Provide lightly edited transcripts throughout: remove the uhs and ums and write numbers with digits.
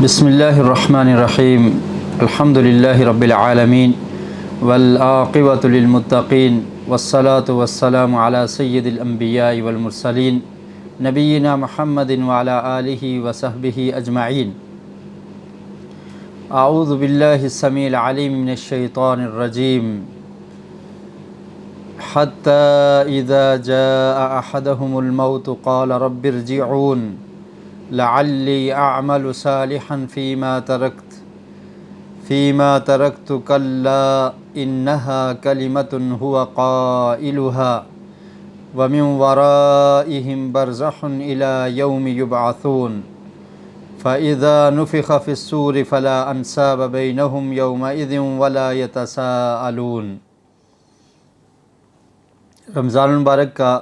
بسم اللہ الرحمن الرحیم الحمد للہ رب العالمین والعاقبۃ للمتقین والصلاة والسلام علی سید الانبیاء والمرسلین نبینا محمد وعلی آلہ وصحبہ اجمعین۔ اعوذ باللہ السمیع العلیم من الشیطان الرجیم۔ حتی اذا جاء احدهم الموت قال رب ارجعون لعلی اعمل صالحا فیما ترکت کلا انها کلمة هو قائلها ومن ورائهم برزخ الى یوم یبعثون فاذا نفخ فی الصور فلا انساب بینهم یومئذ ولا یتساءلون۔ رمضان المبارک کا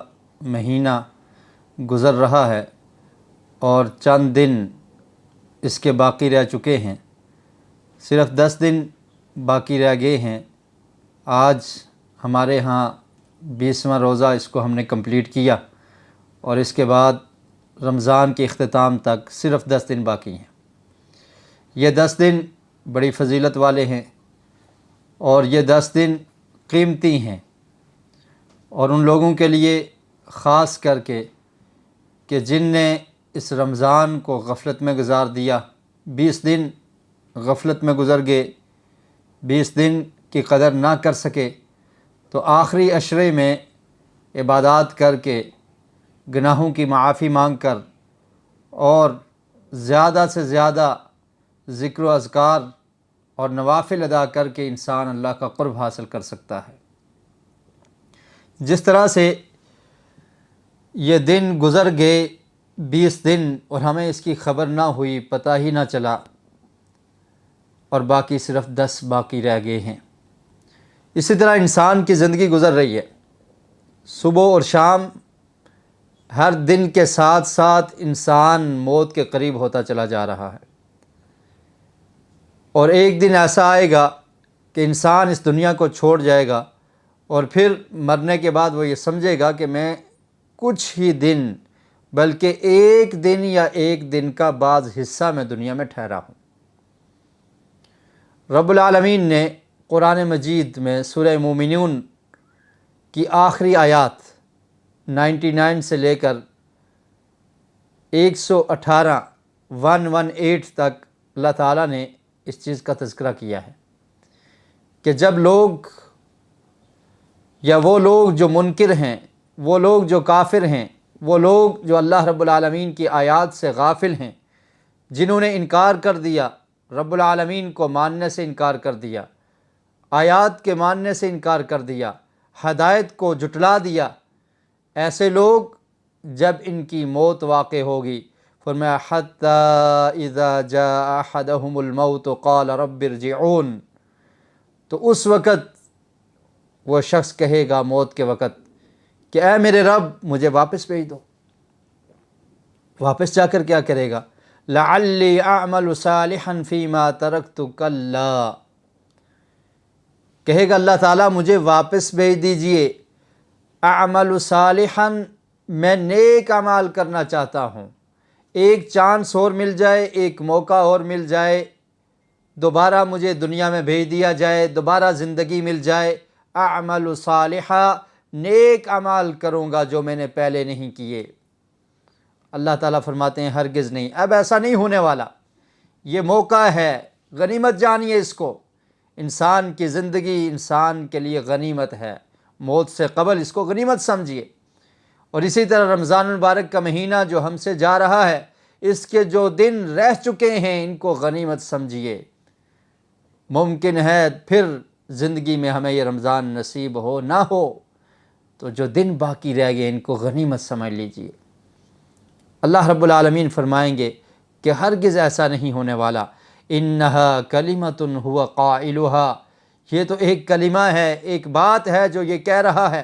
مہینہ گزر رہا ہے اور چند دن اس کے باقی رہ چکے ہیں، صرف 10 دن باقی رہ گئے ہیں۔ آج ہمارے ہاں 20واں روزہ اس کو ہم نے کمپلیٹ کیا اور اس کے بعد رمضان کے اختتام تک صرف 10 دن باقی ہیں۔ یہ 10 دن بڑی فضیلت والے ہیں اور یہ 10 دن قیمتی ہیں، اور ان لوگوں کے لیے خاص کر کے کہ جن نے اس رمضان کو غفلت میں گزار دیا، 20 دن غفلت میں گزر گئے، 20 دن کی قدر نہ کر سکے، تو آخری عشرے میں عبادات کر کے گناہوں کی معافی مانگ کر اور زیادہ سے زیادہ ذکر و اذکار اور نوافل ادا کر کے انسان اللہ کا قرب حاصل کر سکتا ہے۔ جس طرح سے یہ دن گزر گئے 20 دن اور ہمیں اس کی خبر نہ ہوئی، پتہ ہی نہ چلا، اور باقی صرف 10 باقی رہ گئے ہیں، اسی طرح انسان کی زندگی گزر رہی ہے۔ صبح اور شام ہر دن کے ساتھ ساتھ انسان موت کے قریب ہوتا چلا جا رہا ہے، اور ایک دن ایسا آئے گا کہ انسان اس دنیا کو چھوڑ جائے گا، اور پھر مرنے کے بعد وہ یہ سمجھے گا کہ میں کچھ ہی دن بلکہ ایک دن یا ایک دن کا بعض حصہ میں دنیا میں ٹھہرا ہوں۔ رب العالمین نے قرآن مجید میں سورہ مومنون کی آخری آیات 99 سے لے کر 118 تک اللہ تعالیٰ نے اس چیز کا تذکرہ کیا ہے کہ جب لوگ یا وہ لوگ جو منکر ہیں، وہ لوگ جو کافر ہیں، وہ لوگ جو اللہ رب العالمین کی آیات سے غافل ہیں، جنہوں نے انکار کر دیا، رب العالمین کو ماننے سے انکار کر دیا، آیات کے ماننے سے انکار کر دیا، ہدایت کو جھٹلا دیا، ایسے لوگ جب ان کی موت واقع ہوگی، فرمایا حتی اذا جاء احدهم الموت قال رب ارجعون، تو اس وقت وہ شخص کہے گا موت کے وقت کہ اے میرے رب مجھے واپس بھیج دو۔ واپس جا کر کیا کرے گا؟ لعلی اعمل صالحا فیما ترکت کلا، کہے گا اللہ تعالیٰ مجھے واپس بھیج دیجئے، اعمل صالحا میں نیک اعمال کرنا چاہتا ہوں، ایک چانس اور مل جائے، ایک موقع اور مل جائے، دوبارہ مجھے دنیا میں بھیج دیا جائے، دوبارہ زندگی مل جائے، اعمل صالحا نیک اعمال کروں گا جو میں نے پہلے نہیں کیے۔ اللہ تعالیٰ فرماتے ہیں ہرگز نہیں، اب ایسا نہیں ہونے والا، یہ موقع ہے، غنیمت جانیے اس کو، انسان کی زندگی انسان کے لیے غنیمت ہے، موت سے قبل اس کو غنیمت سمجھیے۔ اور اسی طرح رمضان المبارک کا مہینہ جو ہم سے جا رہا ہے، اس کے جو دن رہ چکے ہیں ان کو غنیمت سمجھیے۔ ممکن ہے پھر زندگی میں ہمیں یہ رمضان نصیب ہو نہ ہو، تو جو دن باقی رہ گئے ان کو غنیمت سمجھ لیجئے۔ اللہ رب العالمین فرمائیں گے کہ ہرگز ایسا نہیں ہونے والا، انہا کلمۃ هو قائلها، یہ تو ایک کلمہ ہے، ایک بات ہے جو یہ کہہ رہا ہے،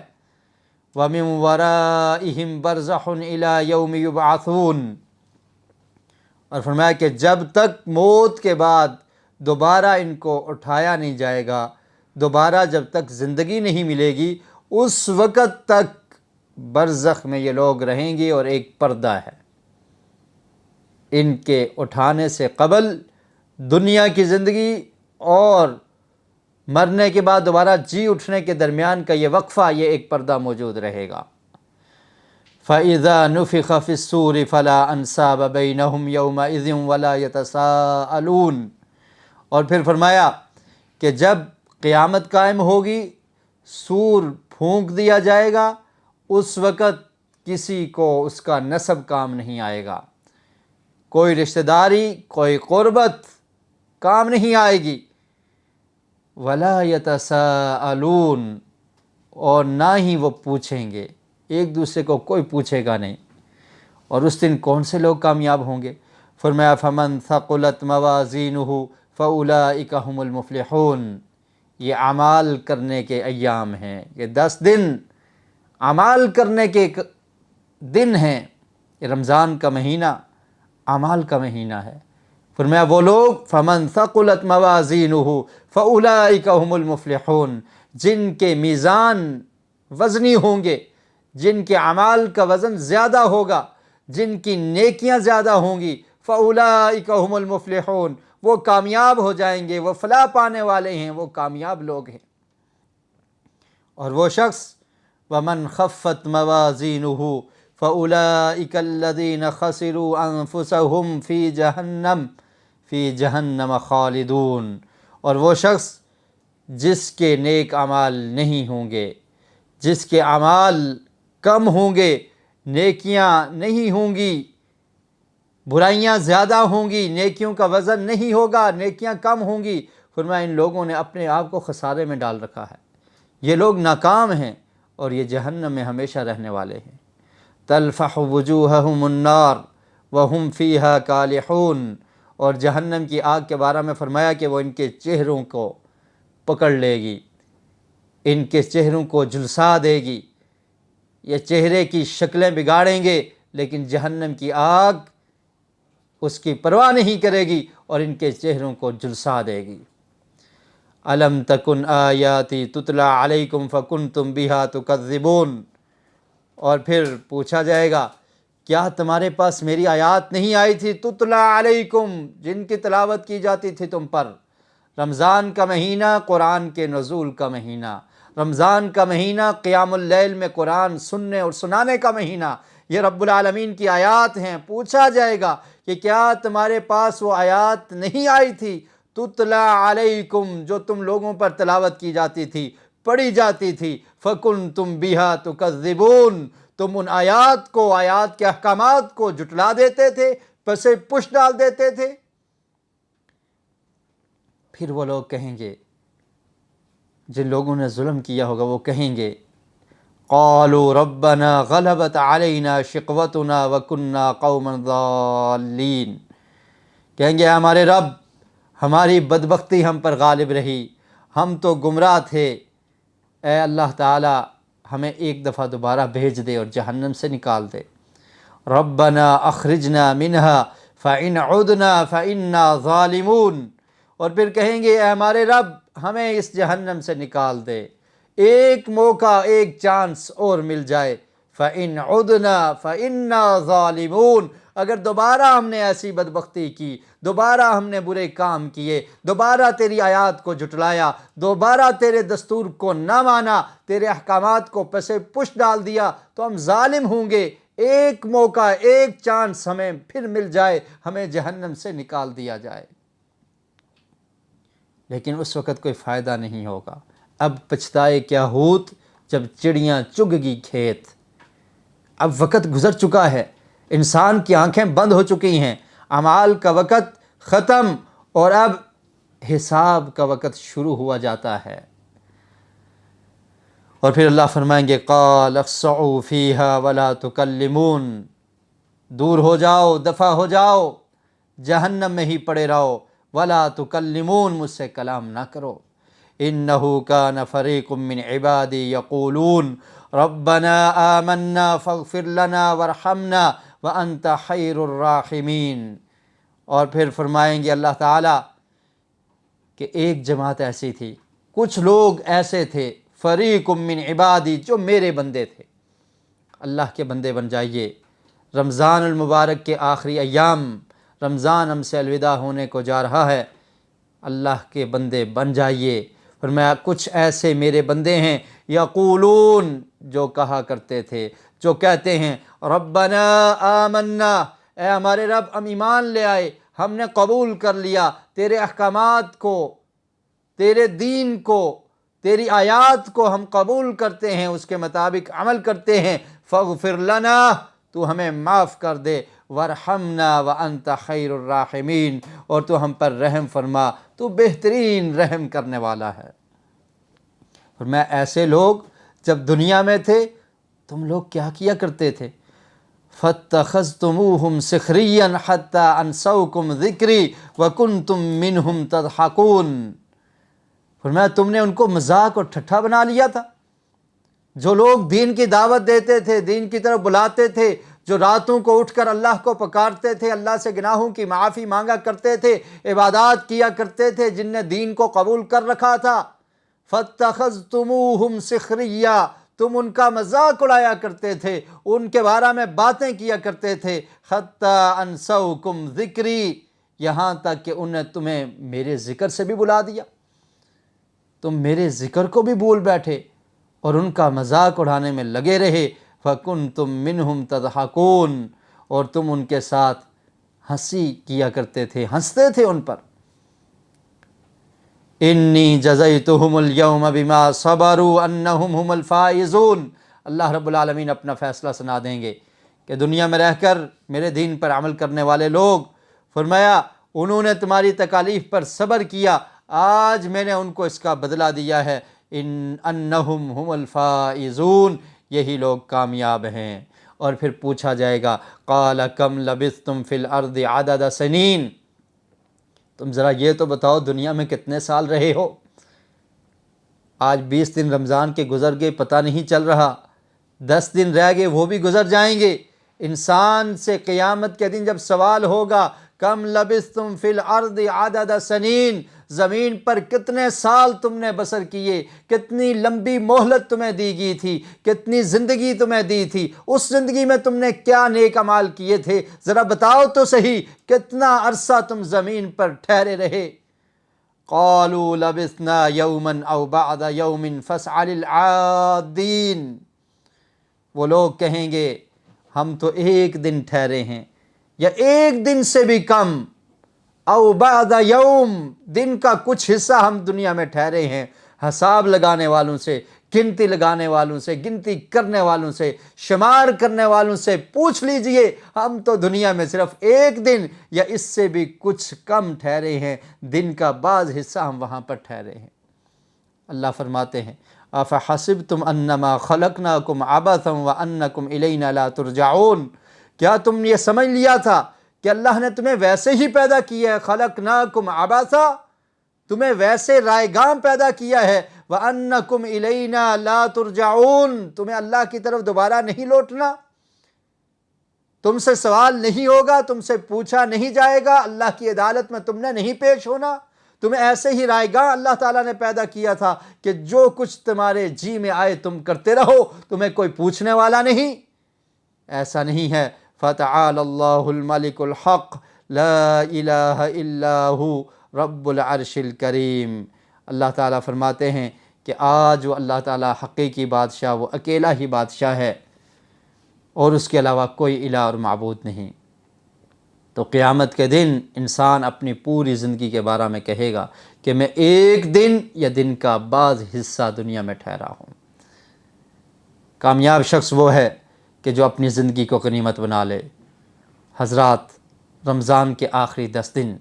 وَمِن وَرَائِهِمْ بَرْزَخٌ إِلَى يَوْمِ يُبْعَثُونَ، اور فرمایا کہ جب تک موت کے بعد دوبارہ ان کو اٹھایا نہیں جائے گا، دوبارہ جب تک زندگی نہیں ملے گی، اس وقت تک برزخ میں یہ لوگ رہیں گے اور ایک پردہ ہے، ان کے اٹھانے سے قبل دنیا کی زندگی اور مرنے کے بعد دوبارہ جی اٹھنے کے درمیان کا یہ وقفہ، یہ ایک پردہ موجود رہے گا۔ فَإِذَا نُفِخَ فِي الصُّورِ فَلَا أَنْسَابَ بَيْنَهُمْ يَوْمَئِذٍ وَلَا يَتَسَاءَلُونَ، اور پھر فرمایا کہ جب قیامت قائم ہوگی، سور پھونک دیا جائے گا، اس وقت کسی کو اس کا نسب کام نہیں آئے گا، کوئی رشتہ داری، کوئی قربت کام نہیں آئے گی۔ وَلَا يَتَسَاءَلُونَ، اور نہ ہی وہ پوچھیں گے، ایک دوسرے کو کوئی پوچھے گا نہیں۔ اور اس دن کون سے لوگ کامیاب ہوں گے؟ فرمایا فَمَنْ ثَقُلَتْ مَوَازِينُهُ فَأُولَئِكَ هُمُ الْمُفْلِحُونَ۔ یہ اعمال کرنے کے ایام ہیں، یہ 10 دن اعمال کرنے کے دن ہیں۔ یہ رمضان کا مہینہ اعمال کا مہینہ ہے۔ فرمایا وہ لوگ فَمَنْ ثَقُلَتْ مَوَازِينُهُ فَأُولَئِكَ هُمُ الْمُفْلِحُونَ، جن کے میزان وزنی ہوں گے، جن کے اعمال کا وزن زیادہ ہوگا، جن کی نیکیاں زیادہ ہوں گی، فَأُولَئِكَ هُمُ الْمُفْلِحُونَ، وہ کامیاب ہو جائیں گے، وہ فلاح پانے والے ہیں، وہ کامیاب لوگ ہیں۔ اور وہ شخص وَمَنْ خَفَّتْ مَوَازِينُهُ فَأُولَئِكَ الَّذِينَ خَسِرُوا أَنفُسَهُمْ فِي جَهَنَّمَ خَالِدُونَ، اور وہ شخص جس کے نیک اعمال نہیں ہوں گے، جس کے اعمال کم ہوں گے، نیکیاں نہیں ہوں گی، برائیاں زیادہ ہوں گی، نیکیوں کا وزن نہیں ہوگا، نیکیاں کم ہوں گی، فرمایا ان لوگوں نے اپنے آپ کو خسارے میں ڈال رکھا ہے، یہ لوگ ناکام ہیں اور یہ جہنم میں ہمیشہ رہنے والے ہیں۔ تلفح وجوہہم النار وہم فیہا کالحون، اور جہنم کی آگ کے بارے میں فرمایا کہ وہ ان کے چہروں کو پکڑ لے گی، ان کے چہروں کو جھلسا دے گی، یہ چہرے کی شکلیں بگاڑیں گے، لیکن جہنم کی آگ اس کی پرواہ نہیں کرے گی اور ان کے چہروں کو جھلسا دے گی۔ الم تکن آیاتی تتلی علیکم فکنتم بہا تکذبون، اور پھر پوچھا جائے گا کیا تمہارے پاس میری آیات نہیں آئی تھی؟ تتلی علیکم، جن کی تلاوت کی جاتی تھی تم پر۔ رمضان کا مہینہ قرآن کے نزول کا مہینہ، رمضان کا مہینہ قیام اللیل میں قرآن سننے اور سنانے کا مہینہ، یہ رب العالمین کی آیات ہیں۔ پوچھا جائے گا کہ کیا تمہارے پاس وہ آیات نہیں آئی تھی؟ تتلی علیکم، جو تم لوگوں پر تلاوت کی جاتی تھی، پڑھی جاتی تھی، فکنتم بہا تکذبون، تم ان آیات کو، آیات کے احکامات کو جھٹلا دیتے تھے، پس پش ڈال دیتے تھے۔ پھر وہ لوگ کہیں گے، جن لوگوں نے ظلم کیا ہوگا وہ کہیں گے قالوا ربنا غلبت علینا شقوتنا وکنا قوما ضالین، کہیں گے ہمارے رب، ہماری بدبختی ہم پر غالب رہی، ہم تو گمراہ تھے، اے اللہ تعالی ہمیں ایک دفعہ دوبارہ بھیج دے اور جہنم سے نکال دے۔ ربنا اخرجنا منہا فإن عدنا فإنا ظالمون، اور پھر کہیں گے اے ہمارے رب ہمیں اس جہنم سے نکال دے، ایک موقع، ایک چانس اور مل جائے، فإن عدنا فإنا ظالمون، اگر دوبارہ ہم نے ایسی بدبختی کی، دوبارہ ہم نے برے کام کیے، دوبارہ تیری آیات کو جھٹلایا، دوبارہ تیرے دستور کو نہ مانا، تیرے احکامات کو پس پش ڈال دیا، تو ہم ظالم ہوں گے، ایک موقع، ایک چانس ہمیں پھر مل جائے، ہمیں جہنم سے نکال دیا جائے۔ لیکن اس وقت کوئی فائدہ نہیں ہوگا۔ اب پچھتائے کیا ہوت جب چڑیاں چگ گی کھیت، اب وقت گزر چکا ہے، انسان کی آنکھیں بند ہو چکی ہیں، اعمال کا وقت ختم اور اب حساب کا وقت شروع ہوا جاتا ہے۔ اور پھر اللہ فرمائیں گے قال اخسعوا فیہا ولا تکلمون، دور ہو جاؤ، دفع ہو جاؤ، جہنم میں ہی پڑے رہو، ولا تکلمون، مجھ سے کلام نہ کرو۔ انہ کان فریق من عبادی یقولون ربنا آمنا فاغفر لنا وارحمنا وانت خیر الراحمین، اور پھر فرمائیں گے اللہ تعالیٰ کہ ایک جماعت ایسی تھی، کچھ لوگ ایسے تھے، فریق من عبادی، جو میرے بندے تھے، اللہ کے بندے بن جائیے۔ رمضان المبارک کے آخری ایام، رمضان ہم سے الوداع ہونے کو جا رہا ہے، اللہ کے بندے بن جائیے۔ فرمایا کچھ ایسے میرے بندے ہیں یقولون، جو کہا کرتے تھے، جو کہتے ہیں ربنا آمنا، اے ہمارے رب ہم ایمان لے آئے، ہم نے قبول کر لیا تیرے احکامات کو، تیرے دین کو، تیری آیات کو ہم قبول کرتے ہیں، اس کے مطابق عمل کرتے ہیں، فاغفر لنا، تو ہمیں معاف کر دے، وارحمنا وانت خیر الراحمین، اور تو ہم پر رحم فرما، تو بہترین رحم کرنے والا ہے۔ اور میں ایسے لوگ جب دنیا میں تھے تم لوگ کیا کیا کرتے تھے؟ فَاتَّخَذْتُمُوهُمْ سِخْرِيًّا حَتَّى أَنْسَوْكُمْ ذِكْرِي وَكُنْتُمْ مِنْهُمْ تَضْحَكُونَ۔ فرمایا تم نے ان کو مذاق اور ٹھٹھا بنا لیا تھا۔ جو لوگ دین کی دعوت دیتے تھے، دین کی طرف بلاتے تھے، جو راتوں کو اٹھ کر اللہ کو پکارتے تھے، اللہ سے گناہوں کی معافی مانگا کرتے تھے، عبادات کیا کرتے تھے، جن نے دین کو قبول کر رکھا تھا، فَاتَّخَذْتُمُوهُمْ سِخْرِيًّا، تم ان کا مذاق اڑایا کرتے تھے، ان کے بارے میں باتیں کیا کرتے تھے، حَتَّى أَنْسَوْكُمْ ذِكْرِي، یہاں تک کہ انہیں تمہیں میرے ذکر سے بھی بلا دیا، تم میرے ذکر کو بھی بھول بیٹھے اور ان کا مذاق اڑانے میں لگے رہے، فَكُنْتُمْ مِنْهُمْ تَضْحَكُونَ، اور تم ان کے ساتھ ہنسی کیا کرتے تھے، ہنستے تھے ان پر۔ انی جزیتہم اليوم بما صبروا انہم هم الفائزون، اللہ رب العالمین اپنا فیصلہ سنا دیں گے کہ دنیا میں رہ کر میرے دین پر عمل کرنے والے لوگ، فرمایا انہوں نے تمہاری تکالیف پر صبر کیا، آج میں نے ان کو اس کا بدلہ دیا ہے، انہم هم الفائزون، یہی لوگ کامیاب ہیں۔ اور پھر پوچھا جائے گا قال کم لبثتم فی الارض عدد سنین، تم ذرا یہ تو بتاؤ دنیا میں کتنے سال رہے ہو؟ آج 20 دن رمضان کے گزر گئے، پتہ نہیں چل رہا، 10 دن رہ گئے وہ بھی گزر جائیں گے۔ انسان سے قیامت کے دن جب سوال ہوگا کم لبثتم فی الارض عدد سنین، زمین پر کتنے سال تم نے بسر کیے، کتنی لمبی مہلت تمہیں دی گئی تھی، کتنی زندگی تمہیں دی تھی، اس زندگی میں تم نے کیا نیک اعمال کیے تھے، ذرا بتاؤ تو صحیح کتنا عرصہ تم زمین پر ٹھہرے رہے۔ قالوا لبثنا یوما او بعد یوم فاسأل العادین، وہ لوگ کہیں گے ہم تو ایک دن ٹھہرے ہیں یا ایک دن سے بھی کم، او بعد یوم، دن کا کچھ حصہ ہم دنیا میں ٹھہرے ہیں، حساب لگانے والوں سے، گنتی لگانے والوں سے، گنتی کرنے والوں سے، شمار کرنے والوں سے پوچھ لیجئے، ہم تو دنیا میں صرف ایک دن یا اس سے بھی کچھ کم ٹھہرے ہیں، دن کا بعض حصہ ہم وہاں پر ٹھہرے ہیں۔ اللہ فرماتے ہیں افحسبتم انما خلقناکم عبثا وانکم الینا لا ترجعون، کیا تم نے یہ سمجھ لیا تھا کہ اللہ نے تمہیں ویسے ہی پیدا کیا ہے، خلقناکم عبثا، تمہیں ویسے رائیگاں پیدا کیا ہے، وَأَنَّكُمْ إِلَيْنَا لَا تُرْجَعُونَ، تمہیں اللہ کی طرف دوبارہ نہیں لوٹنا، تم سے سوال نہیں ہوگا، تم سے پوچھا نہیں جائے گا، اللہ کی عدالت میں تم نے نہیں پیش ہونا، تمہیں ایسے ہی رائیگاں اللہ تعالیٰ نے پیدا کیا تھا کہ جو کچھ تمہارے جی میں آئے تم کرتے رہو، تمہیں کوئی پوچھنے والا نہیں۔ ایسا نہیں ہے۔ فَتَعَالَى اللَّهُ الْمَلِكُ الْحَقُّ لَا إِلَٰهَ إِلَّا هُوَ رَبُّ الْعَرْشِ الْكَرِيمِ، اللہ تعالیٰ فرماتے ہیں کہ آج وہ اللہ تعالیٰ حقیقی بادشاہ، وہ اکیلا ہی بادشاہ ہے اور اس کے علاوہ کوئی الہ اور معبود نہیں۔ تو قیامت کے دن انسان اپنی پوری زندگی کے بارے میں کہے گا کہ میں ایک دن یا دن کا بعض حصہ دنیا میں ٹھہرا ہوں۔ کامیاب شخص وہ ہے کہ جو اپنی زندگی کو غنیمت بنا لے۔ حضرات، رمضان کے آخری 10 دن،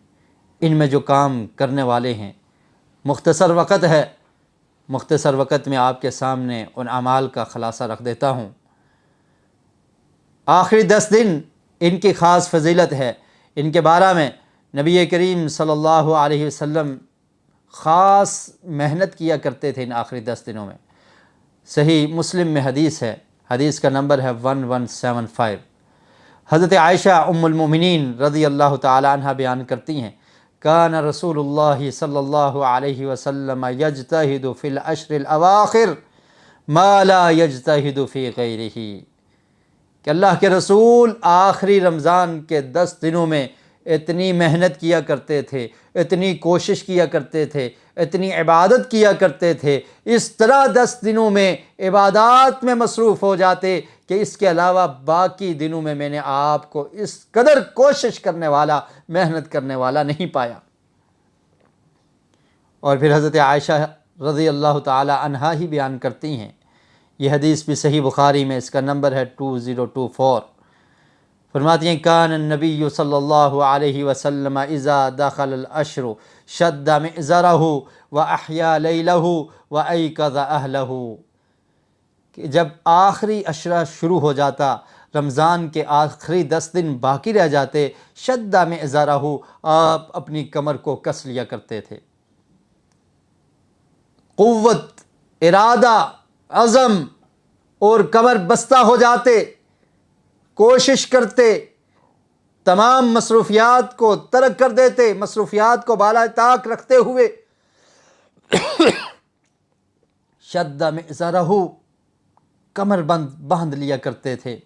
ان میں جو کام کرنے والے ہیں، مختصر وقت ہے، مختصر وقت میں آپ کے سامنے ان اعمال کا خلاصہ رکھ دیتا ہوں۔ آخری 10 دن ان کی خاص فضیلت ہے، ان کے بارے میں نبی کریم صلی اللہ علیہ وسلم خاص محنت کیا کرتے تھے ان آخری 10 دنوں میں۔ صحیح مسلم میں حدیث ہے، حدیث کا نمبر ہے 1175۔ حضرت عائشہ ام المومنین رضی اللہ تعالی عنہ بیان کرتی ہیں کان رسول اللہ صلی اللہ علیہ وسلم یجتہد فی العشر الاواخر ما لا یجتہد فی غیرہ، کہ اللہ کے رسول آخری رمضان کے 10 دنوں میں اتنی محنت کیا کرتے تھے، اتنی کوشش کیا کرتے تھے، اتنی عبادت کیا کرتے تھے، اس طرح 10 دنوں میں عبادات میں مصروف ہو جاتے کہ اس کے علاوہ باقی دنوں میں نے آپ کو اس قدر کوشش کرنے والا، محنت کرنے والا نہیں پایا۔ اور پھر حضرت عائشہ رضی اللہ تعالی عنہا ہی بیان کرتی ہیں، یہ حدیث بھی صحیح بخاری میں، اس کا نمبر ہے 2024، فرماتی ہیں کان النبی صلی اللہ علیہ وسلم اذا دخل العشر شد مئزرہ واحیا لیلہ وایقظ اہلہ، کہ جب آخری عشرہ شروع ہو جاتا، رمضان کے آخری 10 دن باقی رہ جاتے، شد مئزرہ، آپ اپنی کمر کو کس لیا کرتے تھے، قوت، ارادہ، عزم اور کمر بستہ ہو جاتے، کوشش کرتے، تمام مصروفیات کو ترک کر دیتے، مصروفیات کو بالا طاق رکھتے ہوئے شد مئزرہ، کمر باندھ لیا کرتے تھے،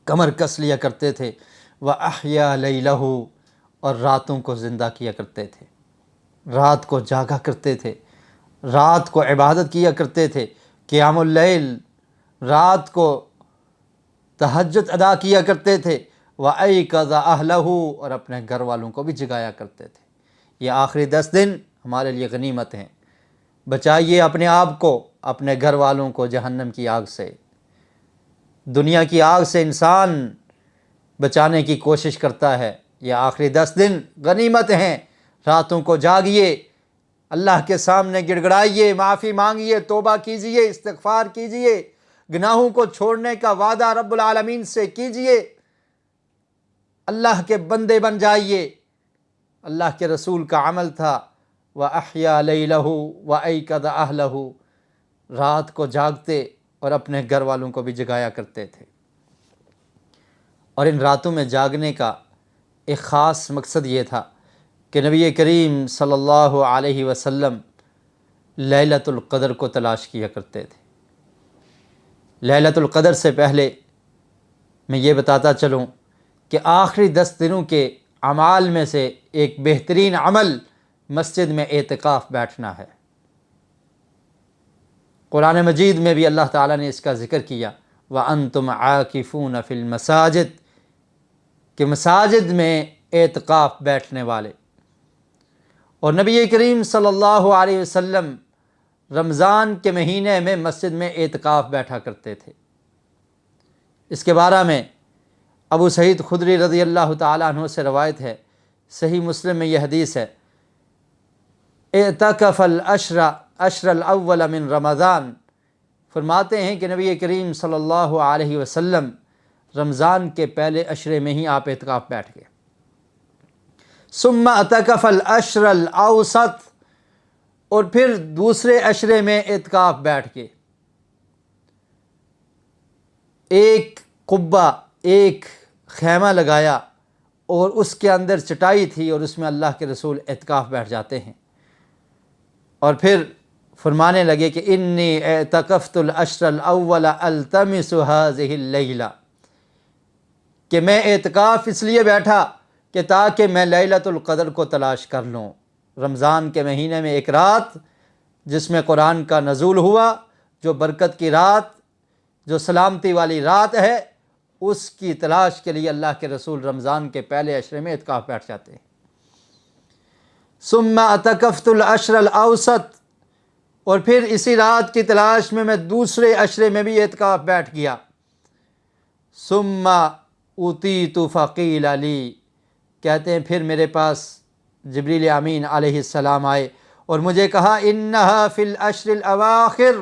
کمر کس لیا کرتے تھے، وَأَحْيَا لَيْلَهُ، اور راتوں کو زندہ کیا کرتے تھے، رات کو جاگا کرتے تھے، رات کو عبادت کیا کرتے تھے، قیام اللیل، رات کو تہجد ادا کیا کرتے تھے، وَأَيْقَظَ أَهْلَهُ، اور اپنے گھر والوں کو بھی جگایا کرتے تھے۔ یہ آخری 10 دن ہمارے لیے غنیمت ہیں، بچائیے اپنے آپ کو، اپنے گھر والوں کو جہنم کی آگ سے۔ دنیا کی آگ سے انسان بچانے کی کوشش کرتا ہے، یہ آخری 10 دن غنیمت ہیں، راتوں کو جاگیے، اللہ کے سامنے گڑ گڑائیے، معافی مانگیے، توبہ کیجیے، استغفار کیجیے، گناہوں کو چھوڑنے کا وعدہ رب العالمین سے کیجیے، اللہ کے بندے بن جائیے۔ اللہ کے رسول کا عمل تھا وَأَحْيَا لَيْلَهُ وَأَيْقَظَ أَهْلَهُ، رات کو جاگتے اور اپنے گھر والوں کو بھی جگایا کرتے تھے۔ اور ان راتوں میں جاگنے کا ایک خاص مقصد یہ تھا کہ نبی کریم صلی اللہ علیہ وسلم لیلۃ القدر کو تلاش کیا کرتے تھے۔ لیلۃ القدر سے پہلے میں یہ بتاتا چلوں کہ آخری 10 دنوں کے اعمال میں سے ایک بہترین عمل مسجد میں اعتکاف بیٹھنا ہے۔ قرآن مجید میں بھی اللہ تعالیٰ نے اس کا ذکر کیا، وَأَنْتُمْ عَاكِفُونَ فِي الْمَسَاجِدِ، کہ مساجد میں اعتکاف بیٹھنے والے۔ اور نبی کریم صلی اللہ علیہ وسلم رمضان کے مہینے میں مسجد میں اعتکاف بیٹھا کرتے تھے۔ اس کے بارے میں ابو سعید خدری رضی اللہ تعالیٰ عنہ سے روایت ہے، صحیح مسلم میں یہ حدیث ہے، اعتکف العشر الاول من رمضان، فرماتے ہیں کہ نبی کریم صلی اللہ علیہ وسلم رمضان کے پہلے عشرے میں ہی آپ اعتکاف بیٹھ گئے۔ ثم اعتکف العشر الاوسط، اور پھر دوسرے عشرے میں اعتکاف بیٹھ گئے۔ ایک قبہ، ایک خیمہ لگایا اور اس کے اندر چٹائی تھی اور اس میں اللہ کے رسول اعتکاف بیٹھ جاتے ہیں، اور پھر فرمانے لگے کہ انی اعتکفت العشر الاول التمس هذه اللیلہ، کہ میں اعتکاف اس لیے بیٹھا کہ تاکہ میں لیلۃ القدر کو تلاش کر لوں۔ رمضان کے مہینے میں ایک رات جس میں قرآن کا نزول ہوا، جو برکت کی رات، جو سلامتی والی رات ہے، اس کی تلاش کے لیے اللہ کے رسول رمضان کے پہلے عشرے میں اعتکاف بیٹھ جاتے ہیں۔ ثم اعتکفت العشر الاوسط، اور پھر اسی رات کی تلاش میں دوسرے عشرے میں بھی اعتکاف بیٹھ گیا۔ ثم اوتیت فقیل لی، کہتے ہیں پھر میرے پاس جبریل امین علیہ السلام آئے اور مجھے کہا انہا فی العشر الاواخر،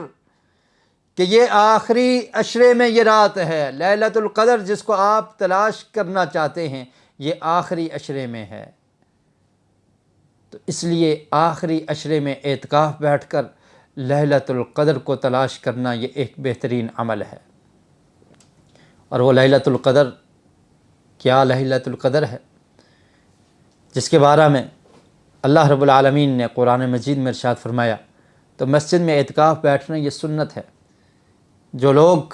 کہ یہ آخری عشرے میں یہ رات ہے، لیلۃ القدر جس کو آپ تلاش کرنا چاہتے ہیں، یہ آخری عشرے میں ہے۔ تو اس لیے آخری عشرے میں اعتکاف بیٹھ کر لیلۃ القدر کو تلاش کرنا یہ ایک بہترین عمل ہے۔ اور وہ لیلۃ القدر کیا لیلۃ القدر ہے جس کے بارے میں اللہ رب العالمین نے قرآن مجید میں ارشاد فرمایا، تو مسجد میں اعتکاف بیٹھنا یہ سنت ہے۔ جو لوگ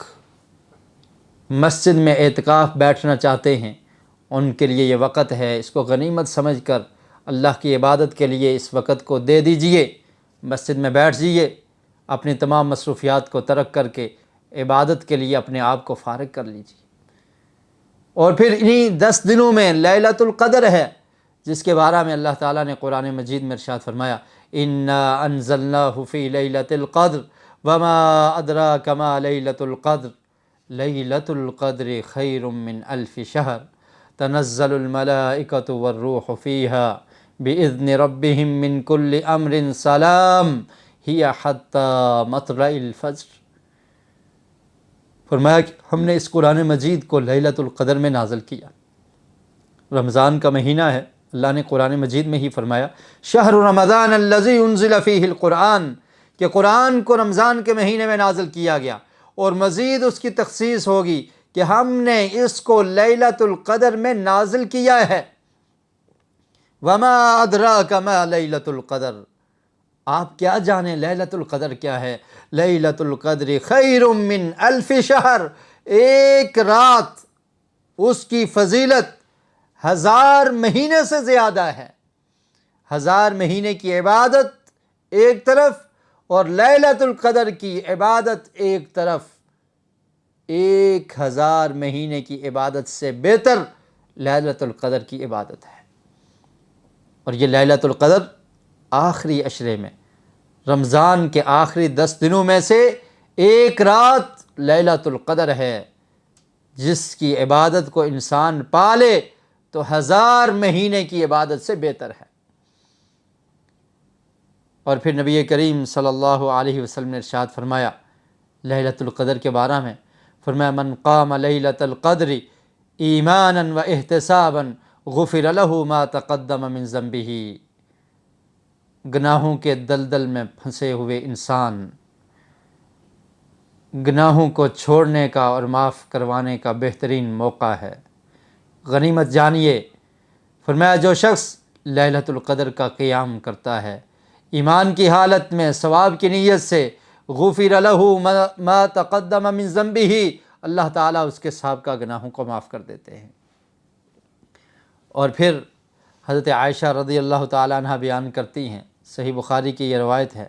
مسجد میں اعتکاف بیٹھنا چاہتے ہیں ان کے لیے یہ وقت ہے، اس کو غنیمت سمجھ کر اللہ کی عبادت کے لیے اس وقت کو دے دیجئے، مسجد میں بیٹھ جائیے، اپنی تمام مصروفیات کو ترک کر کے عبادت کے لیے اپنے آپ کو فارغ کر لیجیے۔ اور پھر انہی 10 دنوں میں لیلۃ القدر ہے، جس کے بارے میں اللہ تعالیٰ نے قرآن مجید میں ارشاد فرمایا انا انزلناہ فی لیلۃ القدر وما ادراک ما لیلۃ القدر لیلۃ القدر خیر من الف شہر تنزل الملائکۃ والروح فیہا بإذن ربہم من کل امر سلام ہی حتی مطلع الفجر۔ فرمایا کہ ہم نے اس قرآن مجید کو لیلۃ القدر میں نازل کیا۔ رمضان کا مہینہ ہے، اللہ نے قرآن مجید میں ہی فرمایا شہر رمضان الذی انزل فیہ القرآن، کہ قرآن کو رمضان کے مہینے میں نازل کیا گیا، اور مزید اس کی تخصیص ہوگی کہ ہم نے اس کو لیلۃ القدر میں نازل کیا ہے۔ وما ادراک ما لیلۃ القدر، آپ کیا جانیں لیلۃ القدر کیا ہے؟ لیلۃ القدر خیر من الف شہر، ایک رات اس کی فضیلت 1000 مہینے سے زیادہ ہے۔ 1000 مہینے کی عبادت ایک طرف اور لیلۃ القدر کی عبادت ایک طرف، 1000 مہینے کی عبادت سے بہتر لیلۃ القدر کی عبادت ہے۔ اور یہ لیلۃ القدر آخری عشرے میں، رمضان کے آخری 10 دنوں میں سے ایک رات لیلۃ القدر ہے، جس کی عبادت کو انسان پالے تو 1000 مہینے کی عبادت سے بہتر ہے۔ اور پھر نبی کریم صلی اللہ علیہ وسلم نے ارشاد فرمایا لیلۃ القدر کے بارے میں، فرمایا من قام لیلۃ القدر ایمانا و احتسابا غفر له ما تقدم من ذنبہ۔ گناہوں کے دلدل میں پھنسے ہوئے انسان گناہوں کو چھوڑنے کا اور معاف کروانے کا بہترین موقع ہے، غنیمت جانیے۔ فرمایا جو شخص لیلۃ القدر کا قیام کرتا ہے ایمان کی حالت میں ثواب کی نیت سے، غفر له ما تقدم من ذنبہ، اللہ تعالیٰ اس کے سابقہ گناہوں کو معاف کر دیتے ہیں۔ اور پھر حضرت عائشہ رضی اللہ تعالیٰ عنہ بیان کرتی ہیں، صحیح بخاری کی یہ روایت ہے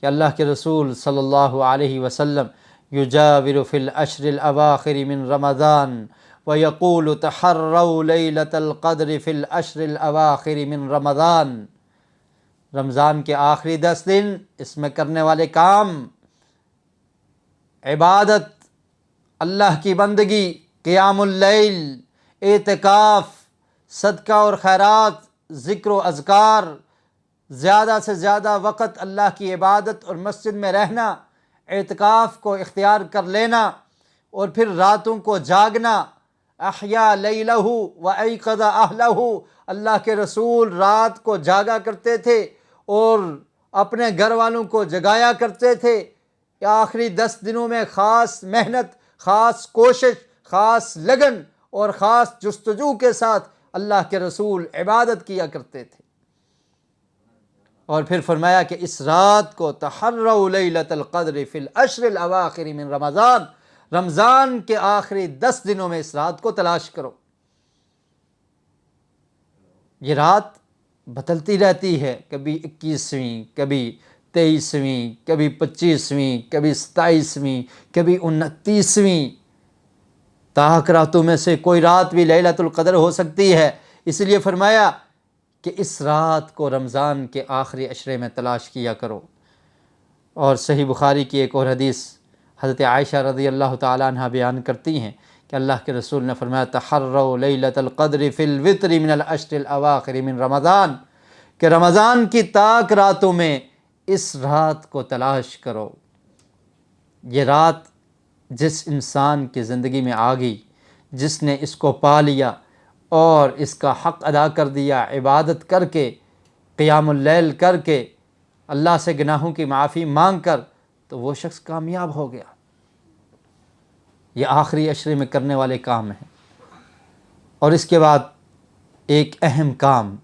کہ اللہ کے رسول صلی اللہ علیہ وسلم یجاور فی العشر الاواخر من رمضان ویقول تحروا لیلۃ القدر فی العشر الاواخر من رمضان۔ رمضان کے آخری 10 دن اس میں کرنے والے کام، عبادت، اللہ کی بندگی، قیام اللیل، اعتکاف، صدقہ اور خیرات، ذکر و اذکار، زیادہ سے زیادہ وقت اللہ کی عبادت اور مسجد میں رہنا، اعتکاف کو اختیار کر لینا، اور پھر راتوں کو جاگنا، احیا لیلہ و ایقظ اہلہ۔ اللہ کے رسول رات کو جاگا کرتے تھے اور اپنے گھر والوں کو جگایا کرتے تھے۔ آخری 10 دنوں میں خاص محنت، خاص کوشش، خاص لگن اور خاص جستجو کے ساتھ اللہ کے رسول عبادت کیا کرتے تھے۔ اور پھر فرمایا کہ اس رات کو تحروا لیلۃ القدر فی العشر الاواخر من رمضان، رمضان کے آخری 10 دنوں میں اس رات کو تلاش کرو۔ یہ رات بدلتی رہتی ہے، کبھی 21ویں، کبھی 23ویں، کبھی 25ویں، کبھی 27ویں، کبھی 29ویں۔ طاق راتوں میں سے کوئی رات بھی لیلۃ القدر ہو سکتی ہے، اس لیے فرمایا کہ اس رات کو رمضان کے آخری عشرے میں تلاش کیا کرو۔ اور صحیح بخاری کی ایک اور حدیث حضرت عائشہ رضی اللہ تعالیٰ عنہ بیان کرتی ہیں کہ اللہ کے رسول نے فرمایا تحروا لیلۃ القدر فی الوتر من العشر الاواخر من رمضان، کہ رمضان کی طاق راتوں میں اس رات کو تلاش کرو۔ یہ رات جس انسان کی زندگی میں آ گئی، جس نے اس کو پا لیا اور اس کا حق ادا کر دیا، عبادت کر کے، قیام اللیل کر کے، اللہ سے گناہوں کی معافی مانگ کر، تو وہ شخص کامیاب ہو گیا۔ یہ آخری عشرے میں کرنے والے کام ہیں۔ اور اس کے بعد ایک اہم کام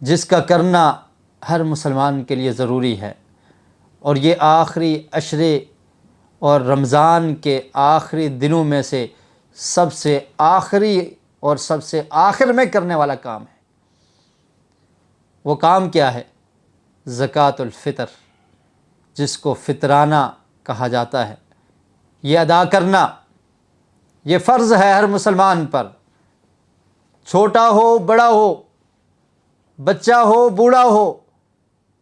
جس کا کرنا ہر مسلمان کے لیے ضروری ہے، اور یہ آخری عشرے اور رمضان کے آخری دنوں میں سے سب سے آخری اور سب سے آخر میں کرنے والا کام ہے۔ وہ کام کیا ہے؟ زکوٰۃ الفطر، جس کو فطرانہ کہا جاتا ہے۔ یہ ادا کرنا یہ فرض ہے ہر مسلمان پر، چھوٹا ہو بڑا ہو، بچہ ہو بوڑھا ہو،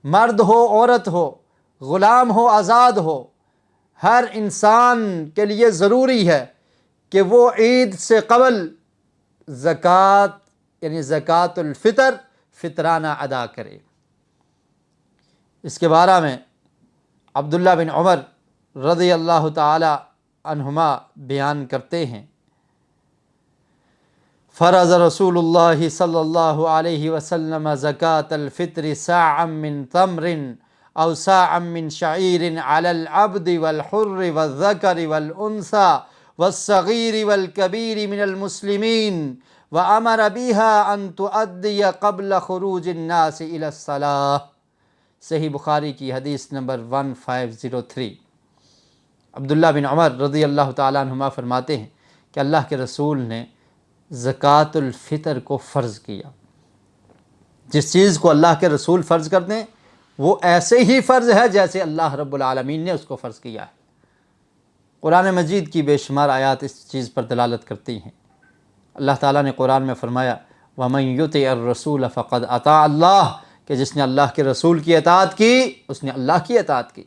مرد ہو عورت ہو، غلام ہو آزاد ہو، ہر انسان کے لیے ضروری ہے کہ وہ عید سے قبل زکوٰۃ یعنی زکوٰۃ الفطر فطرانہ ادا کرے۔ اس کے بارے میں عبداللہ بن عمر رضی اللہ تعالی عنہما بیان کرتے ہیں، فرض رسول اللہ صلی اللہ علیہ وسلم زکاة الفطر ساعا من تمر او ساعا من شعیر علی العبد والحر والذکر والانثى والصغیر والکبیر من المسلمین وامر بها ان تؤدی قبل خروج الناس الى الصلاة۔ صحیح بخاری کی حدیث نمبر 1503۔ عبداللہ بن عمر رضی اللہ تعالیٰ عنہما فرماتے ہیں کہ اللہ کے رسول نے زکوٰۃ الفطر کو فرض کیا۔ جس چیز کو اللہ کے رسول فرض کر دیں وہ ایسے ہی فرض ہے جیسے اللہ رب العالمین نے اس کو فرض کیا ہے۔ قرآن مجید کی بے شمار آیات اس چیز پر دلالت کرتی ہیں۔ اللہ تعالیٰ نے قرآن میں فرمایا وَمَن يُطِعِ الرَّسُولَ فَقَدْ أَطَاعَ اللَّهَ، کہ جس نے اللہ کے رسول کی اطاعت کی اس نے اللہ کی اطاعت کی۔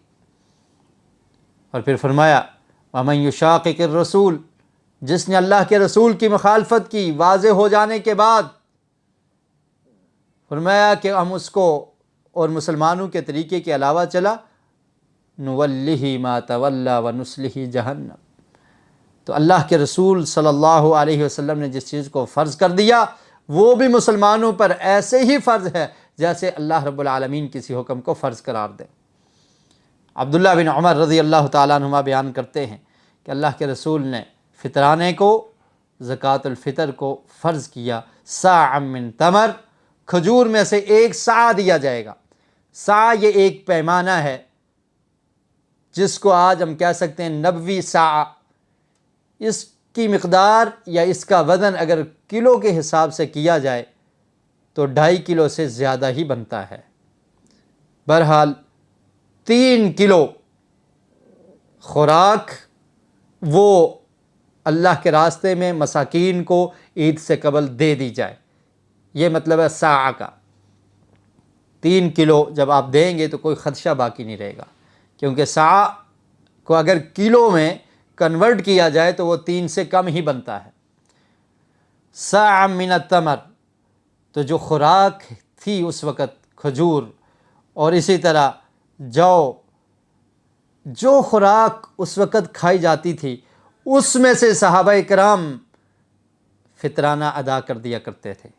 اور پھر فرمایا وَمَن يُشَاقِقِ الرَّسُولَ، جس نے اللہ کے رسول کی مخالفت کی واضح ہو جانے کے بعد، فرمایا کہ ہم اس کو اور مسلمانوں کے طریقے کے علاوہ چلا، نُوَلِّهِ مَا تَوَلَّى وَنُصْلِهِ جَهَنَّمَ، تو اللہ کے رسول صلی اللہ علیہ وسلم نے جس چیز کو فرض کر دیا وہ بھی مسلمانوں پر ایسے ہی فرض ہے جیسے اللہ رب العالمین کسی حکم کو فرض قرار دے۔ عبداللہ بن عمر رضی اللہ تعالیٰ عنہما بیان کرتے ہیں کہ اللہ کے رسول نے فطرانے کو زکوٰۃ الفطر کو فرض کیا، صاع من تمر، کھجور میں سے ایک صاع دیا جائے گا۔ صاع یہ ایک پیمانہ ہے جس کو آج ہم کہہ سکتے ہیں 90 صاع۔ اس کی مقدار یا اس کا وزن اگر کلو کے حساب سے کیا جائے تو 2.5 کلو سے زیادہ ہی بنتا ہے۔ بہرحال 3 کلو خوراک وہ اللہ کے راستے میں مساکین کو عید سے قبل دے دی جائے، یہ مطلب ہے صاع کا۔ 3 کلو جب آپ دیں گے تو کوئی خدشہ باقی نہیں رہے گا، کیونکہ صاع کو اگر کلو میں کنورٹ کیا جائے تو وہ 3 سے کم ہی بنتا ہے۔ صاع من التمر، تو جو خوراک تھی اس وقت کھجور اور اسی طرح جو خوراک اس وقت کھائی جاتی تھی اس میں سے صحابہ کرام فطرانہ ادا کر دیا کرتے تھے۔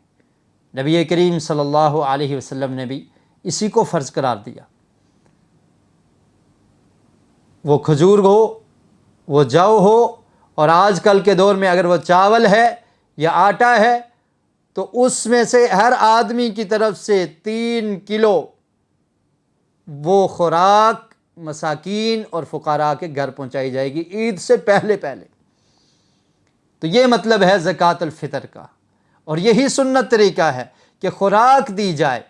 نبی کریم صلی اللہ علیہ وسلم نے بھی اسی کو فرض قرار دیا۔ وہ کھجور ہو، وہ جو ہو، اور آج کل کے دور میں اگر وہ چاول ہے یا آٹا ہے تو اس میں سے ہر آدمی کی طرف سے 3 کلو وہ خوراک مساکین اور فقراء کے گھر پہنچائی جائے گی عید سے پہلے۔ تو یہ مطلب ہے زکوٰۃ الفطر کا، اور یہی سنت طریقہ ہے کہ خوراک دی جائے۔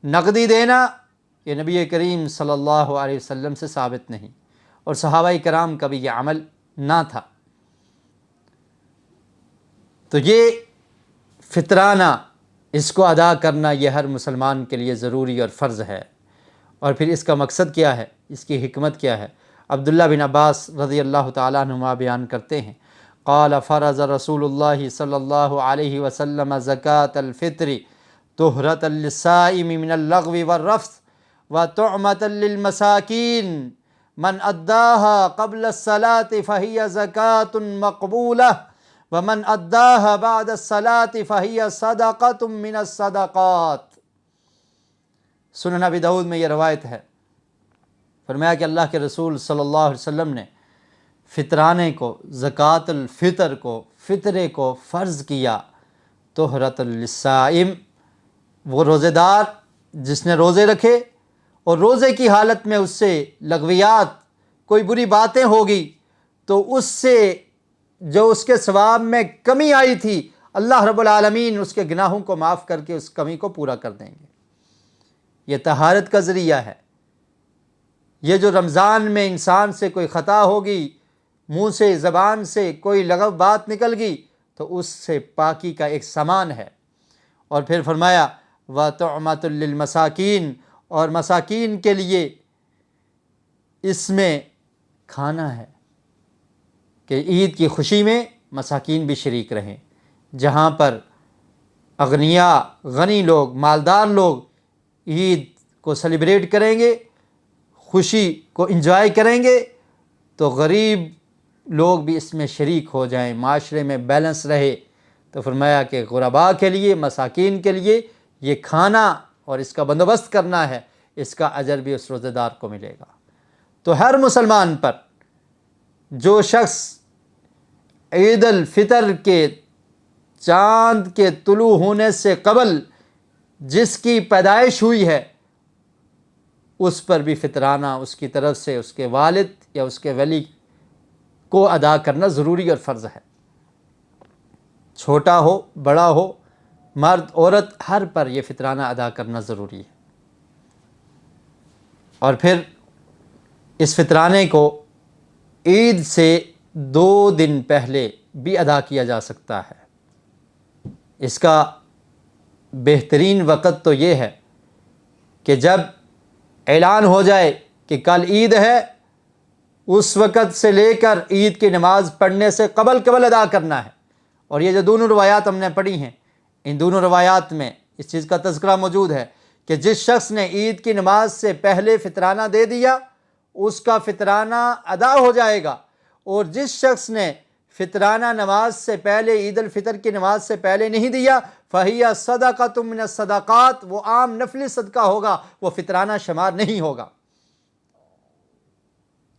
نقدی دینا یہ نبی کریم صلی اللہ علیہ وسلم سے ثابت نہیں، اور صحابہ کرام کا بھی یہ عمل نہ تھا۔ تو یہ فطرانہ اس کو ادا کرنا یہ ہر مسلمان کے لیے ضروری اور فرض ہے۔ اور پھر اس کا مقصد کیا ہے، اس کی حکمت کیا ہے؟ عبداللہ بن عباس رضی اللہ تعالیٰ عنہما بیان کرتے ہیں قال فرض رسول اللہ صلی اللہ علیہ وسلم زکاة الفطر طہرة للصائم من اللغو والرفث وطعمة للمساکین من اداها قبل الصلاة فهي زکاة مقبولة ومن اداها بعد الصلاة فهي صدقة من الصدقات۔ سنن ابی داؤد میں یہ روایت ہے، فرمایا کہ اللہ کے رسول صلی اللہ علیہ وسلم نے فطرانے کو، زکوٰۃ الفطر کو، فطرے کو فرض کیا طہرۃ للصائم، وہ روزے دار جس نے روزے رکھے اور روزے کی حالت میں اس سے لغویات کوئی بری باتیں ہوگی تو اس سے جو اس کے ثواب میں کمی آئی تھی اللہ رب العالمین اس کے گناہوں کو معاف کر کے اس کمی کو پورا کر دیں گے۔ یہ طہارت کا ذریعہ ہے۔ یہ جو رمضان میں انسان سے کوئی خطا ہوگی، منہ سے زبان سے کوئی لغو بات نکل گئی تو اس سے پاکی کا ایک سامان ہے۔ اور پھر فرمایا وَطُعْمَةٌ لِّلْمَسَاكِينَ، اور مساکین کے لیے اس میں کھانا ہے کہ عید کی خوشی میں مساکین بھی شریک رہیں۔ جہاں پر اغنیاء غنی لوگ مالدار لوگ عید کو سیلیبریٹ کریں گے، خوشی کو انجوائے کریں گے، تو غریب لوگ بھی اس میں شریک ہو جائیں، معاشرے میں بیلنس رہے۔ تو فرمایا کہ غرباء کے لیے مساکین کے لیے یہ کھانا اور اس کا بندوبست کرنا ہے، اس کا اجر بھی اس روزہ دار کو ملے گا۔ تو ہر مسلمان پر جو شخص عید الفطر کے چاند کے طلوع ہونے سے قبل جس کی پیدائش ہوئی ہے اس پر بھی فطرانہ اس کی طرف سے اس کے والد یا اس کے ولی کو ادا کرنا ضروری اور فرض ہے۔ چھوٹا ہو بڑا ہو، مرد عورت، ہر پر یہ فطرانہ ادا کرنا ضروری ہے۔ اور پھر اس فطرانے کو عید سے 2 دن پہلے بھی ادا کیا جا سکتا ہے۔ اس کا بہترین وقت تو یہ ہے کہ جب اعلان ہو جائے کہ کل عید ہے، اس وقت سے لے کر عید کی نماز پڑھنے سے قبل ادا کرنا ہے۔ اور یہ جو دونوں روایات ہم نے پڑھی ہیں، ان دونوں روایات میں اس چیز کا تذکرہ موجود ہے کہ جس شخص نے عید کی نماز سے پہلے فطرانہ دے دیا اس کا فطرانہ ادا ہو جائے گا، اور جس شخص نے فطرانہ نماز سے پہلے عید الفطر کی نماز سے پہلے نہیں دیا فَهِيَ صَدَقَةٌ مِّنَ الصَّدَقَاتِ، وہ عام نفلی صدقہ ہوگا، وہ فطرانہ شمار نہیں ہوگا۔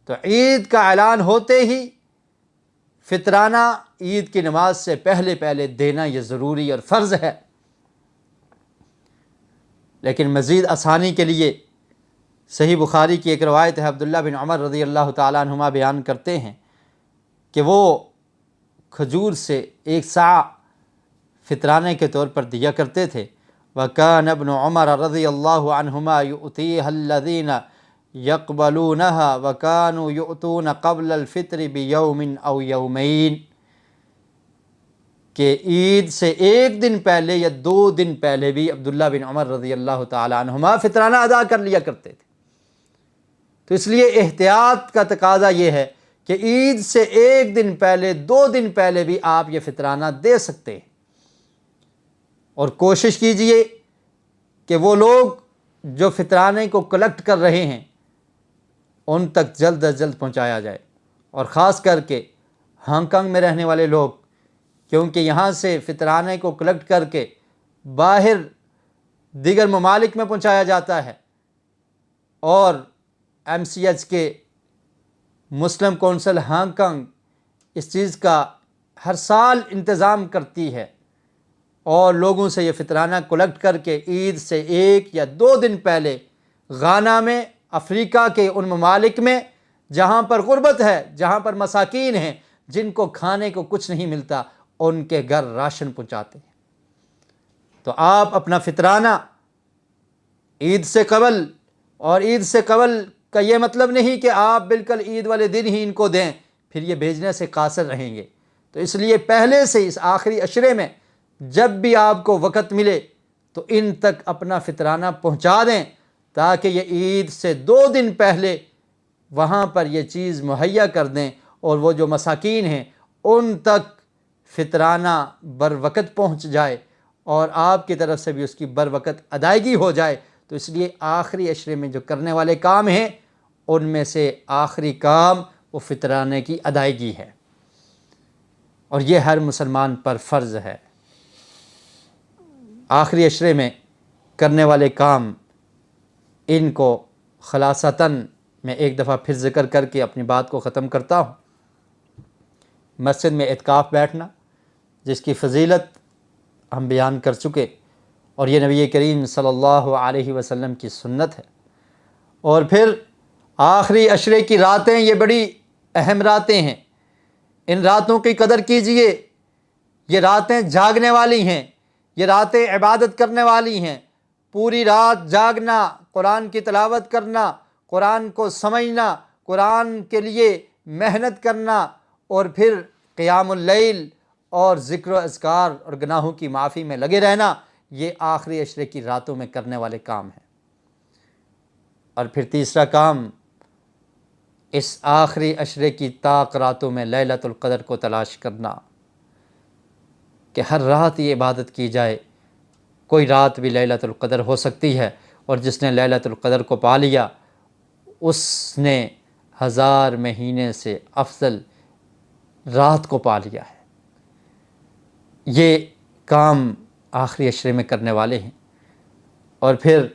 تو عید کا اعلان ہوتے ہی فطرانہ عید کی نماز سے پہلے دینا یہ ضروری اور فرض ہے۔ لیکن مزید آسانی کے لیے صحیح بخاری کی ایک روایت ہے، عبداللہ بن عمر رضی اللہ تعالیٰ عنہما بیان کرتے ہیں کہ وہ کھجور سے 1 صاع فطرانے کے طور پر دیا کرتے تھے۔ وَكَانَ ابْنُ عُمَرَ رضی اللہ عنہما يُؤْتِيهَا الَّذِينَ يَقْبَلُونَهَا وَكَانُوا يُؤْتُونَ قَبْلَ الْفِطْرِ بِيَوْمٍ أَوْ يَوْمَيْنِ، کہ عید سے 1 دن پہلے یا 2 دن پہلے بھی عبداللہ بن عمر رضی اللہ تعالیٰ عنہما فطرانہ ادا کر لیا کرتے تھے۔ تو اس لیے احتیاط کا تقاضا یہ ہے کہ عید سے 1 دن پہلے 2 دن پہلے بھی آپ یہ فطرانہ دے سکتے ہیں، اور کوشش کیجئے کہ وہ لوگ جو فطرانے کو کلیکٹ کر رہے ہیں ان تک جلد از جلد پہنچایا جائے، اور خاص کر کے ہانگ کانگ میں رہنے والے لوگ، کیونکہ یہاں سے فطرانے کو کلیکٹ کر کے باہر دیگر ممالک میں پہنچایا جاتا ہے، اور MCH کے مسلم کونسل ہانگ کانگ اس چیز کا ہر سال انتظام کرتی ہے، اور لوگوں سے یہ فطرانہ کلیکٹ کر کے عید سے 1 یا 2 دن پہلے غانا میں، افریقہ کے ان ممالک میں جہاں پر غربت ہے، جہاں پر مساکین ہیں، جن کو کھانے کو کچھ نہیں ملتا، ان کے گھر راشن پہنچاتے ہیں۔ تو آپ اپنا فطرانہ عید سے قبل، اور عید سے قبل کا یہ مطلب نہیں کہ آپ بالکل عید والے دن ہی ان کو دیں، پھر یہ بھیجنے سے قاصر رہیں گے۔ تو اس لیے پہلے سے اس آخری عشرے میں جب بھی آپ کو وقت ملے تو ان تک اپنا فطرانہ پہنچا دیں، تاکہ یہ عید سے 2 دن پہلے وہاں پر یہ چیز مہیا کر دیں، اور وہ جو مساکین ہیں ان تک فطرانہ بر وقت پہنچ جائے، اور آپ کی طرف سے بھی اس کی بر وقت ادائیگی ہو جائے۔ تو اس لیے آخری عشرے میں جو کرنے والے کام ہیں ان میں سے آخری کام وہ فطرانے کی ادائیگی ہے، اور یہ ہر مسلمان پر فرض ہے۔ آخری عشرے میں کرنے والے کام، ان کو خلاصتاً میں ایک دفعہ پھر ذکر کر کے اپنی بات کو ختم کرتا ہوں۔ مسجد میں اعتکاف بیٹھنا، جس کی فضیلت ہم بیان کر چکے، اور یہ نبی کریم صلی اللہ علیہ وسلم کی سنت ہے۔ اور پھر آخری عشرے کی راتیں یہ بڑی اہم راتیں ہیں، ان راتوں کی قدر کیجئے۔ یہ راتیں جاگنے والی ہیں، یہ راتیں عبادت کرنے والی ہیں۔ پوری رات جاگنا، قرآن کی تلاوت کرنا، قرآن کو سمجھنا، قرآن کے لیے محنت کرنا، اور پھر قیام اللیل اور ذکر و اذکار اور گناہوں کی معافی میں لگے رہنا، یہ آخری عشرے کی راتوں میں کرنے والے کام ہیں۔ اور پھر تیسرا کام، اس آخری عشرے کی طاق راتوں میں لیلۃ القدر کو تلاش کرنا، کہ ہر رات یہ عبادت کی جائے۔ کوئی رات بھی لیلۃ القدر ہو سکتی ہے، اور جس نے لیلۃ القدر کو پا لیا اس نے 1000 مہینے سے افضل رات کو پا لیا ہے۔ یہ کام آخری عشرے میں کرنے والے ہیں۔ اور پھر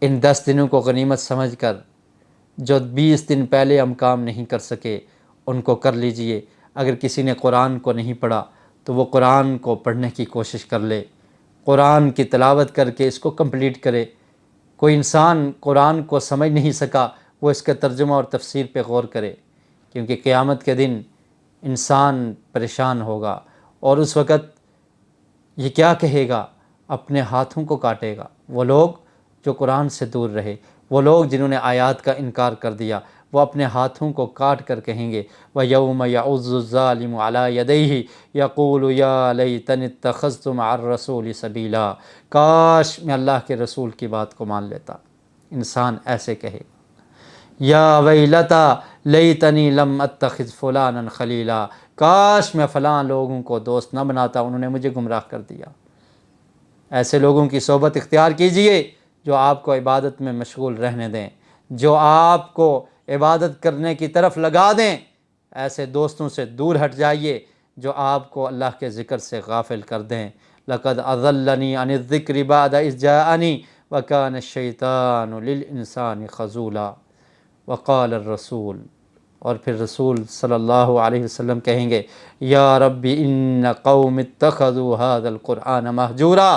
ان 10 دنوں کو غنیمت سمجھ کر جو 20 دن پہلے ہم کام نہیں کر سکے ان کو کر لیجئے۔ اگر کسی نے قرآن کو نہیں پڑھا تو وہ قرآن کو پڑھنے کی کوشش کر لے، قرآن کی تلاوت کر کے اس کو کمپلیٹ کرے۔ کوئی انسان قرآن کو سمجھ نہیں سکا، وہ اس کا ترجمہ اور تفسیر پہ غور کرے، کیونکہ قیامت کے دن انسان پریشان ہوگا، اور اس وقت یہ کیا کہے گا؟ اپنے ہاتھوں کو کاٹے گا۔ وہ لوگ جو قرآن سے دور رہے، وہ لوگ جنہوں نے آیات کا انکار کر دیا، وہ اپنے ہاتھوں کو کاٹ کر کہیں گے وَيَوْمَ يَعُضُّ الظَّالِمُ عَلَىٰ يَدَيْهِ يَقُولُ يَا لَيْتَنِي اتَّخَذْتُ مَعَ الرَّسُولِ سَبِيلًا، کاش میں اللہ کے رسول کی بات کو مان لیتا۔ انسان ایسے کہے گا یا ویلتا لیتنی لم اتخذ فلانا خلیلا، کاش میں فلاں لوگوں کو دوست نہ بناتا، انہوں نے مجھے گمراہ کر دیا۔ ایسے لوگوں کی صحبت اختیار کیجئے جو آپ کو عبادت میں مشغول رہنے دیں، جو آپ کو عبادت کرنے کی طرف لگا دیں۔ ایسے دوستوں سے دور ہٹ جائیے جو آپ کو اللہ کے ذکر سے غافل کر دیں۔ لَقَدْ أَضَلَّنِي عَنِ الذِّكْرِ بَعْدَ إِذْ جَاءَنِي وَكَانَ الشَّيْطَانُ لِلْإِنسَانِ خَذُولًا۔ وقال الرسول، اور پھر رسول صلی اللہ علیہ وسلم کہیں گے یا ربی ان قوم اتخذوا هذا القرآن مہجورا،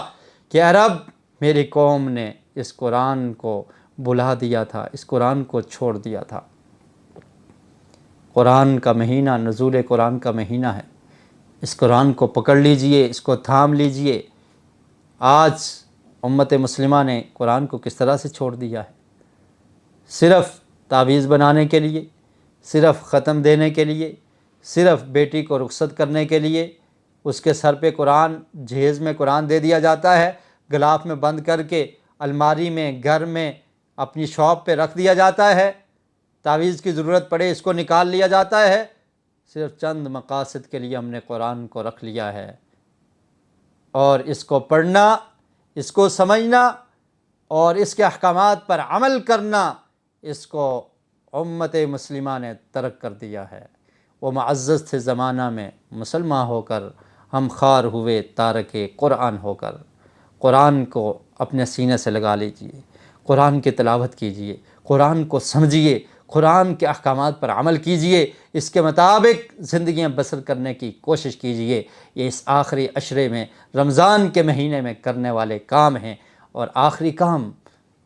کہ اے رب میری قوم نے اس قرآن کو بلا دیا تھا، اس قرآن کو چھوڑ دیا تھا۔ قرآن کا مہینہ، نزول قرآن کا مہینہ ہے، اس قرآن کو پکڑ لیجئے، اس کو تھام لیجئے۔ آج امت مسلمہ نے قرآن کو کس طرح سے چھوڑ دیا ہے؟ صرف تعویذ بنانے کے لیے، صرف ختم دینے کے لیے، صرف بیٹی کو رخصت کرنے کے لیے اس کے سر پہ قرآن، جہیز میں قرآن دے دیا جاتا ہے، غلاف میں بند کر کے الماری میں، گھر میں، اپنی شاپ پہ رکھ دیا جاتا ہے۔ تعویذ کی ضرورت پڑے اس کو نکال لیا جاتا ہے۔ صرف چند مقاصد کے لیے ہم نے قرآن کو رکھ لیا ہے، اور اس کو پڑھنا، اس کو سمجھنا اور اس کے احکامات پر عمل کرنا، اس کو امت مسلمہ نے ترک کر دیا ہے۔ وہ معزز تھے زمانہ میں مسلمان ہو کر، ہم خوار ہوئے تارک قرآن ہو کر۔ قرآن کو اپنے سینے سے لگا لیجئے، قرآن کی تلاوت کیجئے، قرآن کو سمجھیے، قرآن کے احکامات پر عمل کیجئے، اس کے مطابق زندگیاں بسر کرنے کی کوشش کیجئے۔ یہ اس آخری عشرے میں، رمضان کے مہینے میں کرنے والے کام ہیں۔ اور آخری کام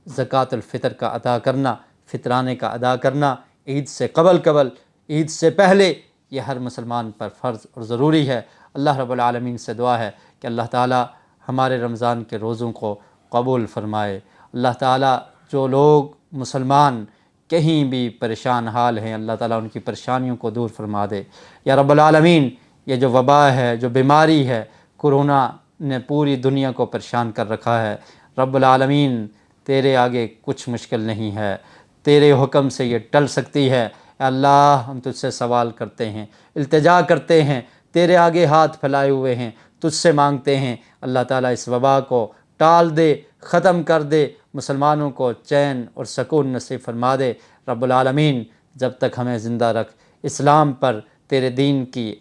زکوٰۃ الفطر کا ادا کرنا، فطرانے کا ادا کرنا، عید سے قبل، عید سے پہلے، یہ ہر مسلمان پر فرض اور ضروری ہے۔ اللہ رب العالمین سے دعا ہے کہ اللہ تعالی ہمارے رمضان کے روزوں کو قبول فرمائے۔ اللہ تعالی جو لوگ مسلمان کہیں بھی پریشان حال ہیں، اللہ تعالیٰ ان کی پریشانیوں کو دور فرما دے۔ یا رب العالمین، یہ جو وبا ہے، جو بیماری ہے، کرونا نے پوری دنیا کو پریشان کر رکھا ہے، رب العالمین تیرے آگے کچھ مشکل نہیں ہے، تیرے حکم سے یہ ٹل سکتی ہے۔ اے اللہ، ہم تجھ سے سوال کرتے ہیں، التجا کرتے ہیں، تیرے آگے ہاتھ پھیلائے ہوئے ہیں، تجھ سے مانگتے ہیں اللہ تعالیٰ اس وبا کو ٹال دے، ختم کر دے، مسلمانوں کو چین اور سکون نصیب فرما دے۔ رب العالمین جب تک ہمیں زندہ رکھ، اسلام پر، تیرے دین کی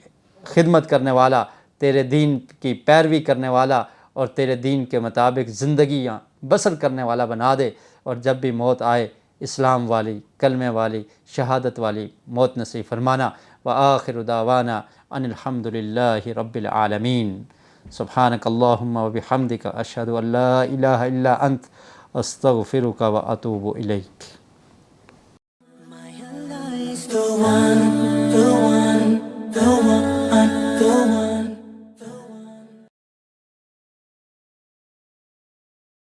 خدمت کرنے والا، تیرے دین کی پیروی کرنے والا اور تیرے دین کے مطابق زندگیاں بسر کرنے والا بنا دے، اور جب بھی موت آئے اسلام والی، کلمے والی، شہادت والی موت نصیب فرمانا۔ وآخر دعوانا ان الحمد للہ رب العالمین۔ سبحانک اللہم وبحمدک، اشہد ان لا الہ الا انت، استغفرک واتوب الیک۔ one, the one, the one, the one.